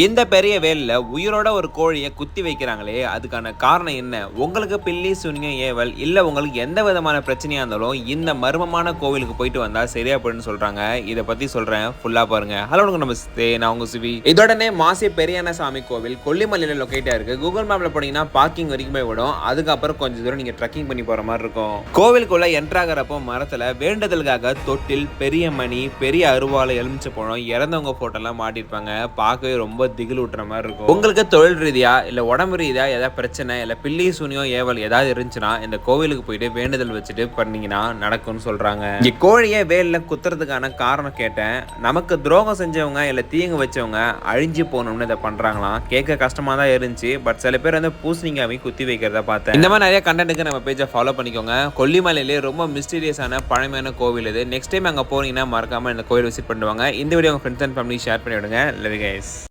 இந்த பெரிய வேலில் உயிரோட ஒரு கோழியை குத்தி வைக்கிறாங்களே, அதுக்கான காரணம் என்ன? உங்களுக்கு பில்லி சூனியம் ஏவல் இல்லை உங்களுக்கு எந்த விதமான பிரச்சனையாக இருந்தாலும் இந்த மர்மமான கோவிலுக்கு போயிட்டு வந்தால் சரியா போயிடுன்னு சொல்கிறாங்க. இதை பற்றி சொல்கிறேன், ஃபுல்லாக பாருங்க. ஹலோ நமஸ்தே, நான் உங்கள் சிவி. இதோடனே மாசி பெரியான சாமி கோவில் கொல்லிமலையில் லொக்கேட்டாக இருக்குது. கூகுள் மேப்பில் போனீங்கன்னா பார்க்கிங் வரைக்கும் போய் விடும். அதுக்கப்புறம் கொஞ்சம் தூரம் நீங்கள் ட்ரெக்கிங் பண்ணி போகிற மாதிரி இருக்கும். கோவிலுக்குள்ளே என்ட்ராகிறப்போ மரத்தில் வேண்டுதலுக்காக தொட்டில், பெரிய மணி, பெரிய அருவாலை, எலுமிச்சை பழம், இறந்தவங்க ஃபோட்டோலாம் மாட்டிருப்பாங்க. பார்க்கவே ரொம்ப திகில் ஊட்டுற மாதிரி இருக்கும். உங்களுக்கு தொழில் ரீதியா இல்ல உடம்பு ரீதியா ஏதாவது பிரச்சனை இல்ல பில்லி சூனியம் ஏவல் ஏதாவது இருந்துச்சுன்னா இந்த கோவிலுக்கு போயிட்டு வேண்டுதல் வச்சுட்டு பண்ணீங்கன்னா நடக்கும்னு சொல்றாங்க. இங்க கோழியை வேலில் குத்துறதுக்கான காரணம் கேட்டேன். நமக்கு துரோகம் செஞ்சவங்க இல்ல தீங்கு வச்சவங்க அழிஞ்சு போகணும்னு இதை பண்றாங்களாம். கேட்க கஷ்டமா தான் இருந்துச்சு. பட் சில பேர் வந்து பூசணிக்காவை குத்தி வைக்கிறத பார்த்தேன். இந்த மாதிரி நிறைய கண்டென்ட்டுக்கு நம்ம பேஜை ஃபாலோ பண்ணிக்கோங்க. கொல்லிமலையிலே ரொம்ப மிஸ்டீரியஸான பழமையான கோவில் இது. நெக்ஸ்ட் டைம் அங்கே போனீங்கன்னா மறக்காம இந்த கோவில் விசிட் பண்ணுவாங்க. இந்த வீடியோ உங்க ஃப்ரெண்ட்ஸ் அண்ட் ஃபேமிலி ஷேர் பண்ணி விடுங்க. Love you guys.